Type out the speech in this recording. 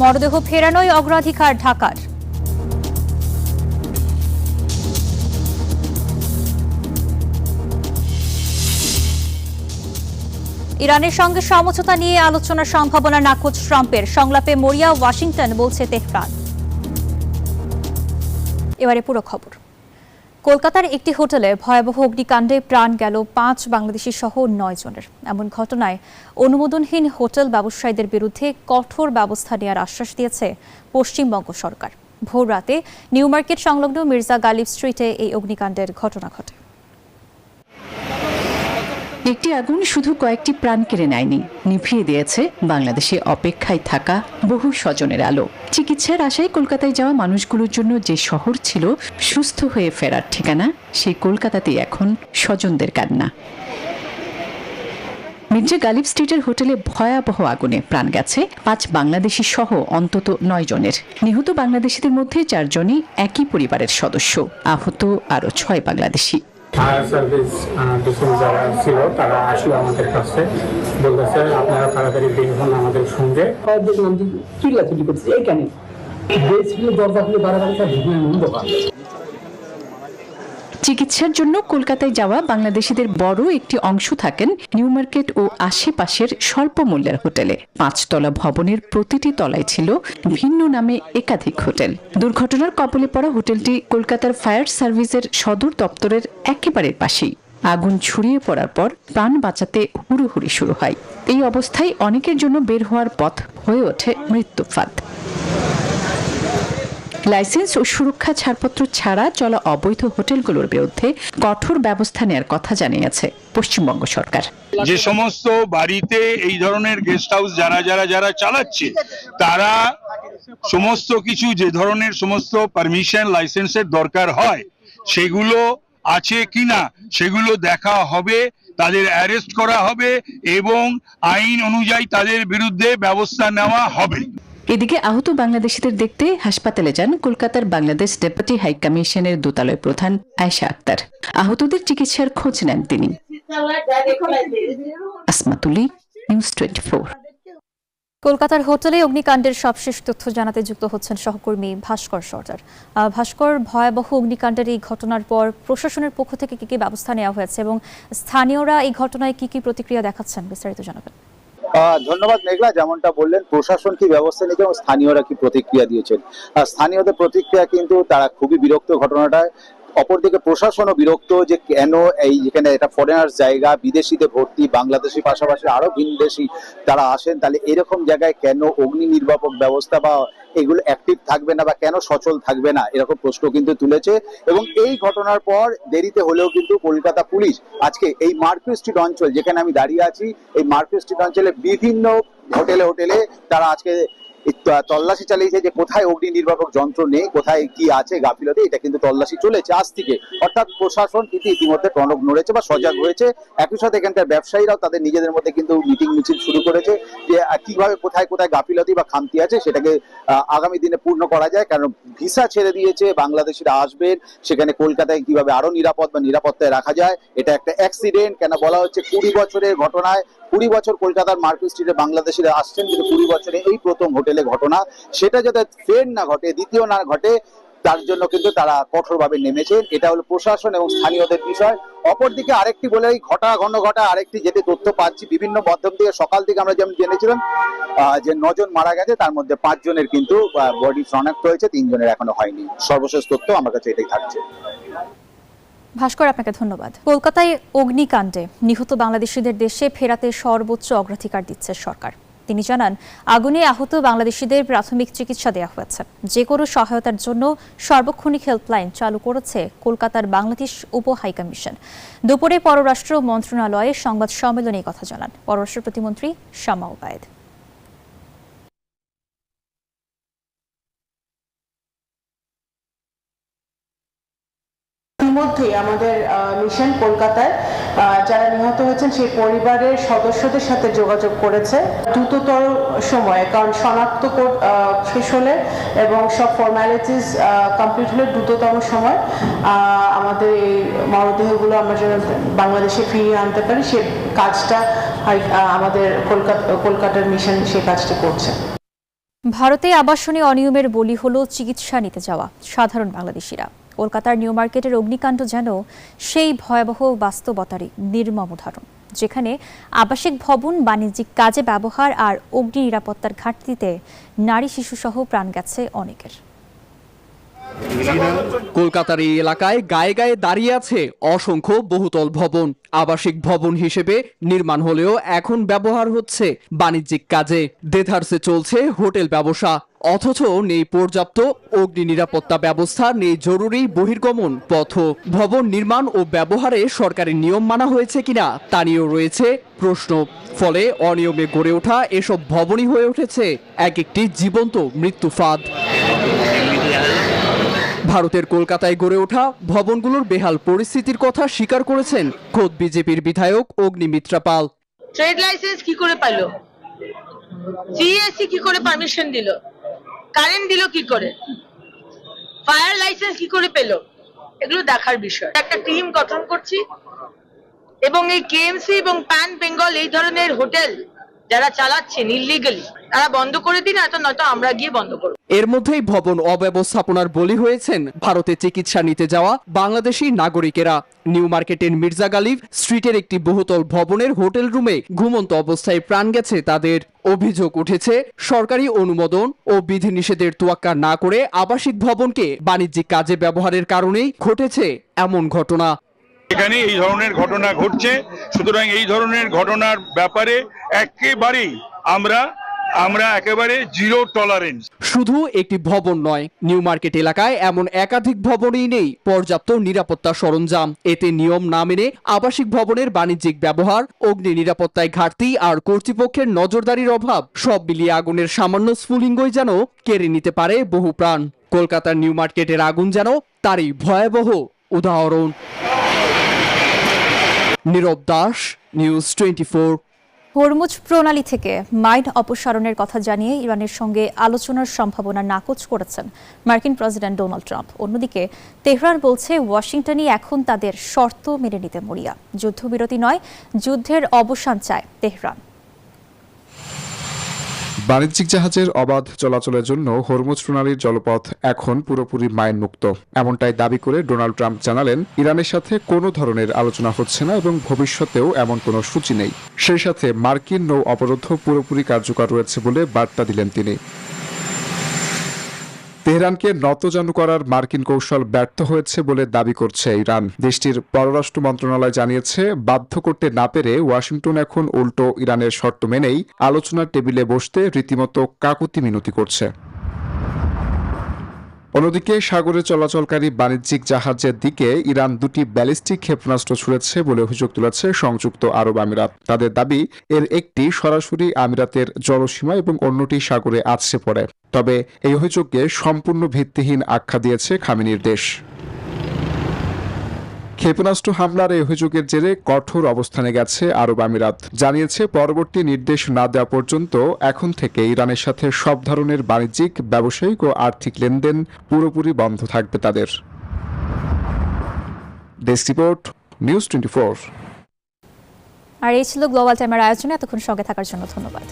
মরদেহ ফেরানোই অগ্রাধিকার ঢাকার। ইরানের সঙ্গে সমঝোতা নিয়ে আলোচনার সম্ভাবনা নাকচ ট্রাম্পের, সংলাপে মরিয়া ওয়াশিংটন, বলছে তেহরান। এবারে পুরো খবর। কলকাতার একটি হোটেলে ভয়াবহ অগ্নিকাণ্ডে প্রাণ গেল 5 বাংলাদেশি সহ 9 জনের। এমন ঘটনায় অনুমোদনহীন হোটেল ব্যবসায়ীদের বিরুদ্ধে কঠোর ব্যবস্থা নেওয়ার আশ্বাস দিয়েছে পশ্চিমবঙ্গ সরকার। ভোর রাতে নিউ মার্কেট সংলগ্ন মির্জা গালিব স্ট্রিটে এই অগ্নিকাণ্ডের ঘটনা ঘটে। একটি আগুন শুধু কয়েকটি প্রাণ কেড়ে নেয়নি, নিভিয়ে দিয়েছে বাংলাদেশে অপেক্ষায় থাকা বহু স্বজনের আলো। চিকিৎসার আশায় কলকাতায় যাওয়া মানুষগুলোর জন্য যে শহর ছিল সুস্থ হয়ে ফেরার ঠিকানা, সেই কলকাতাতেই এখন স্বজনদের কান্না। মির্জা গালিব স্ট্রিটের হোটেলে ভয়াবহ আগুনে প্রাণ গেছে 5 বাংলাদেশি সহ অন্তত 9 জনের। নিহত বাংলাদেশিদের মধ্যে 4 জনই একই পরিবারের সদস্য, আহত আরও 6 বাংলাদেশি। ফায়ার সার্ভিস যারা ছিল তারা আসলে আমাদের কাছে বলতেছে আপনারা তাড়াতাড়ি বের হন আমাদের সঙ্গে। দেখলাম যে চিল্লাচিল্লি করছে, এইখানে দরজা খুলে বাড়াবাড়ি চিকিৎসার জন্য কলকাতায় যাওয়া বাংলাদেশিদের বড় একটি অংশ থাকেন নিউ মার্কেট ও আশেপাশের স্বল্প মূল্যের হোটেলে। 5 তলা ভবনের প্রতিটি তলায় ছিল ভিন্ন নামে একাধিক হোটেল। দুর্ঘটনার কবলে পড়া হোটেলটি কলকাতার ফায়ার সার্ভিসের সদর দপ্তরের একেবারে পাশেই। আগুন ছড়িয়ে পড়ার পর প্রাণ বাঁচাতে হুড়োহুড়ি শুরু হয়। এই অবস্থায় অনেকের জন্য বের হওয়ার পথ হয়ে ওঠে মৃত্যুফাঁদ। লাইসেন্স ও সুরক্ষা ছাড়পত্র ছাড়া চলা অবৈধ হোটেলগুলোর বিরুদ্ধে কঠোর ব্যবস্থা নেওয়ার কথা জানিয়েছে পশ্চিমবঙ্গ সরকার। যে সমস্ত বাড়িতে এই ধরনের গেস্ট হাউস যারা চালাচ্ছে, তারা সমস্ত কিছু যে ধরনের সমস্ত পারমিশন লাইসেন্সের দরকার হয় সেগুলো আছে কিনা সেগুলো দেখা হবে, তাদের অ্যারেস্ট করা হবে এবং আইন অনুযায়ী তাদের বিরুদ্ধে ব্যবস্থা নেওয়া হবে। এদিকে আহত বাংলাদেশিদের দেখতে হাসপাতালে যান কলকাতার বাংলাদেশ ডেপুটি হাই কমিশনের দূতালয় প্রধান আয়েশা আক্তার। আহতদের চিকিৎসার খোঁজ নেন তিনি। আসমাতুলি, নিউজ 24। কলকাতার হোটেলে অগ্নিকাণ্ডের সবশেষ তথ্য জানাতে যুক্ত হচ্ছেন সহকর্মী ভাস্কর সর্দার। ভাস্কর, ভয়াবহ অগ্নিকাণ্ডের এই ঘটনার পর প্রশাসনের পক্ষ থেকে কি কি ব্যবস্থা নেওয়া হয়েছে এবং স্থানীয়রা এই ঘটনায় কি কি প্রতিক্রিয়া দেখাচ্ছেন, বিস্তারিত জানাবেন। ধন্যবাদ মেঘলা। যেমনটা বললেন, প্রশাসন কি ব্যবস্থা নিয়েছে এবং স্থানীয়রা কি প্রতিক্রিয়া দিয়েছেন। স্থানীয়দের প্রতিক্রিয়া কিন্তু তারা খুবই বিরক্ত ঘটনাটায়। অপরদিকে প্রশাসনও বিরক্ত যে কেন যেখানে এটা ফরেনার্স জায়গা, বিদেশিদের ভর্তি, বাংলাদেশি পাশাপাশি আরো ভিনদেশি তারা আসেন, তাহলে এরকম জায়গায় কেন অগ্নি নির্বাপক ব্যবস্থা বা এগুলো অ্যাক্টিভ থাকবে না বা কেন সচল থাকবে না, এরকম প্রশ্ন কিন্তু তুলেছে। এবং এই ঘটনার পর দেরিতে হলেও কিন্তু কলকাতা পুলিশ আজকে এই মার্কেট স্ট্রিট অঞ্চল, যেখানে আমি দাঁড়িয়ে আছি, এই মার্কেট স্ট্রিট অঞ্চলে বিভিন্ন হোটেলে তারা আজকে তল্লাশি চালিয়েছে যে কোথায় অগ্নি নির্বাপক যন্ত্র নেই, কোথায় কি আছে গাফিলতি, এটা কিন্তু তল্লাশি চলেছে আজ থেকে। অর্থাৎ প্রশাসন কিন্তু ইতিমধ্যে টনক নড়েছে বা সজাগ হয়েছে। একই সাথে এখানকার ব্যবসায়ীরাও তাদের নিজেদের মধ্যে কিন্তু মিটিং মিছিল শুরু করেছে যে কিভাবে কোথায় কোথায় গাফিলতি বা খামতি আছে সেটাকে আগামী দিনে পূর্ণ করা যায়। কারণ ভিসা ছেড়ে দিয়েছে, বাংলাদেশিরা আসবেন, সেখানে কলকাতায় কিভাবে আরো নিরাপত্তায় রাখা যায়। এটা একটা অ্যাক্সিডেন্ট কেন বলা হচ্ছে, 20 বছরের ঘটনায় 20 বছর কলকাতার মার্কেট স্ট্রিটে বাংলাদেশিরা আসছেন, কিন্তু 20 বছরে এই প্রথম হোটেলে ঘটনা, সেটা যাতে ফের না ঘটে, দ্বিতীয় না ঘটে, তার জন্য কিন্তু তারা কঠোরভাবে নেমেছেন। এটা হলো প্রশাসন এবং স্থানীয়দের বিষয়। অপরদিকে আরেকটি বলে এই ঘটা আরেকটি যেটি তথ্য পাচ্ছি বিভিন্ন মাধ্যম থেকে, সকাল থেকে আমরা যেমন জেনেছিলাম যে 9 জন মারা গেছে, তার মধ্যে 5 জনের কিন্তু বডি শনাক্ত হয়েছে, 3 জনের এখনো হয়নি। সর্বশেষ তথ্য আমার কাছে এটাই থাকছে। ভাস্কর, আপনাকে ধন্যবাদ। কলকাতায় অগ্নিকাণ্ডে নিহত বাংলাদেশিদের দেশে ফেরাতে সর্বোচ্চ অগ্রাধিকার দিচ্ছে সরকার। তিনি জানান, আগুনে আহত বাংলাদেশিদের প্রাথমিক চিকিৎসা দেওয়া হয়েছে। যে কোনো সহায়তার জন্য সার্বক্ষণিক হেল্পলাইন চালু করেছে কলকাতার বাংলাদেশ উপ হাইকমিশন। দুপুরে পররাষ্ট্র মন্ত্রণালয়ে সংবাদ সম্মেলনে কথা জানান পররাষ্ট্র প্রতিমন্ত্রী শামা ওবায়েদ। ইতিমধ্যেই আমাদের মিশন কলকাতায় যারা নিহত হয়েছেন সেই পরিবারের সদস্যদের সাথে যোগাযোগ করেছে দ্রুততর সময়ে, কারণ শনাক্ত শেষ হলে এবং সব ফর্মালিটিস কমপ্লিট হলে দ্রুততম সময় আমাদের এই মরদেহগুলো আমরা যেন বাংলাদেশে ফিরিয়ে আনতে পারি, সে কাজটা আমাদের কলকাতার মিশন সে কাজটা করছে। ভারতে আবাসনে অনিয়মের বলি হলো চিকিৎসা নিতে যাওয়া সাধারণ বাংলাদেশিরা। কলকাতার নিউ মার্কেটের অগ্নিকাণ্ড যেন সেই ভয়াবহ বাস্তবতারই নির্মম উদাহরণ, যেখানে আবাসিক ভবন, বাণিজ্যিক কাজে ব্যবহার আর অগ্নি নিরাপত্তার ঘাটতিতে নারী শিশুসহ প্রাণ গেছে অনেকের। কলকাতার এই এলাকায় গায়ে গায়ে দাঁড়িয়ে আছে অসংখ্য বহুতল ভবন। আবাসিক ভবন হিসেবে নির্মাণ হলেও এখন ব্যবহার হচ্ছে বাণিজ্যিক কাজে। দেধারসে চলছে হোটেল ব্যবসা, অথচ নেই পর্যাপ্ত অগ্নি নিরাপত্তা ব্যবস্থা, নেই জরুরি বহির্গমন পথ। ভবন নির্মাণ ও ব্যবহারে সরকারি নিয়ম মানা হয়েছে কিনা তা নিয়েও রয়েছে প্রশ্ন। ফলে অনিয়মে গড়ে ওঠা এসব ভবনই হয়ে উঠেছে এক একটি জীবন্ত মৃত্যু ফাঁদ। ভারতের কলকাতায় গড়ে ওঠা ভবনগুলোর বেহাল পরিস্থিতির কথা স্বীকার করেছেন খোদ বিজেপির বিধায়ক অগ্নিমিত্রা পাল। ট্রেড লাইসেন্স কি করে পাইলো, সিএসসি কি করে পারমিশন দিল, কারেন্ট দিল কি করে, ফায়ার লাইসেন্স কি করে পেলো, এগুলো দেখার বিষয়। একটা টিম গঠন করছি এবং এই কেএমসি এবং প্যান বেঙ্গল এই ধরনের হোটেল যারা চালাচ্ছেন ইলিগালি তারা বন্ধ করে দিন, নয়তো আমরা গিয়ে বন্ধ করব। এর মধ্যেই ভবন অব্যবস্থাপনার বলি হয়েছেন ভারতে চিকিৎসা নিতে যাওয়া বাংলাদেশি নাগরিকেরা। নিউ মার্কেটের মির্জা গালিব স্ট্রিটের একটি বহুতল ভবনের হোটেল রুমে ঘুমন্ত অবস্থায় প্রাণ গেছে তাদের। অভিযোগ উঠেছে সরকারি অনুমোদন ও বিধিনিষেধের তোয়াক্কা না করে আবাসিক ভবনকে বাণিজ্যিক কাজে ব্যবহারের কারণেই ঘটেছে এমন ঘটনা। এখানে এই ধরনের ঘটনা ঘটছে, সুতরাং এই ধরনের ঘটনার ব্যাপারে একেবারেই আমরা একেবারে জিরো টলারেন্স। শুধু একটি ভবন নয়, নিউ মার্কেট এলাকায় এমন একাধিক ভবনেই নেই পর্যাপ্ত নিরাপত্তা সরঞ্জাম। এতে নিয়ম না মেনে আবাসিক ভবনের বাণিজ্যিক ব্যবহার, অগ্নি নিরাপত্তায় ঘাটতি আর কর্তৃপক্ষের নজরদারির অভাব সব মিলিয়ে আগুনের সামান্য স্ফুলিঙ্গই যেন কেড়ে নিতে পারে বহু প্রাণ। কলকাতার নিউ মার্কেটের আগুন যেন তারই ভয়াবহ উদাহরণ। নীরব দাস, নিউজ 24। হরমুজ প্রণালী থেকে মাইন অপসারণের কথা জানিয়ে ইরানের সঙ্গে আলোচনার সম্ভাবনা নাকচ করেছেন মার্কিন প্রেসিডেন্ট ডোনাল্ড ট্রাম্প। অন্যদিকে তেহরান বলছে ওয়াশিংটনই এখন তাদের শর্ত মেনে নিতে মরিয়া। যুদ্ধবিরতি নয়, যুদ্ধের অবসান চায় তেহরান। বাণিজ্যিক জাহাজের অবাধ চলাচলের জন্য হরমুজ প্রণালীর জলপথ এখন পুরোপুরি মাইন মুক্ত, এমনটাই দাবি করে ডোনাল্ড ট্রাম্প জানালেন ইরানের সাথে কোনো ধরনের আলোচনা হচ্ছে না এবং ভবিষ্যতেও এমন কোনো সূচি নেই। সেই সাথে মার্কিন নৌ অবরোধ পুরোপুরি কার্যকর রয়েছে বলে বার্তা দিলেন তিনি। তেহরানকে নতজানু করার মার্কিন কৌশল ব্যর্থ হয়েছে বলে দাবি করছে ইরান। দেশটির পররাষ্ট্র মন্ত্রণালয় জানিয়েছে, বাধ্য করতে না পেরে ওয়াশিংটন এখন উল্টো ইরানের শর্ত মেনেই আলোচনার টেবিলে বসতে রীতিমতো কাকুতি মিনতি করছে। অন্যদিকে সাগরে চলাচলকারী বাণিজ্যিক জাহাজের দিকে ইরান দুটি ব্যালিস্টিক ক্ষেপণাস্ত্র ছুড়েছে বলে অভিযোগ তুলেছে সংযুক্ত আরব আমিরাত। তাদের দাবি, এর একটি সরাসরি আমিরাতের জলসীমা এবং অন্যটি সাগরে আছড়ে পড়ে। তবে এই অভিযোগকে সম্পূর্ণ ভিত্তিহীন আখ্যা দিয়েছে খামেনির দেশ। ক্ষেপণাস্ত্র হামলার এই অভিযোগের জেরে কঠোর অবস্থানে গেছে আরব আমিরাত। জানিয়েছে, পরবর্তী নির্দেশ না দেওয়া পর্যন্ত এখন থেকে ইরানের সাথে সব ধরনের বাণিজ্যিক, ব্যবসায়িক ও আর্থিক লেনদেন পুরোপুরি বন্ধ থাকবে তাদের। Desk report, news 24। আর এই ছিল গ্লোবাল টাইমের আয়োজনে। এতক্ষণ সঙ্গে থাকার জন্য ধন্যবাদ।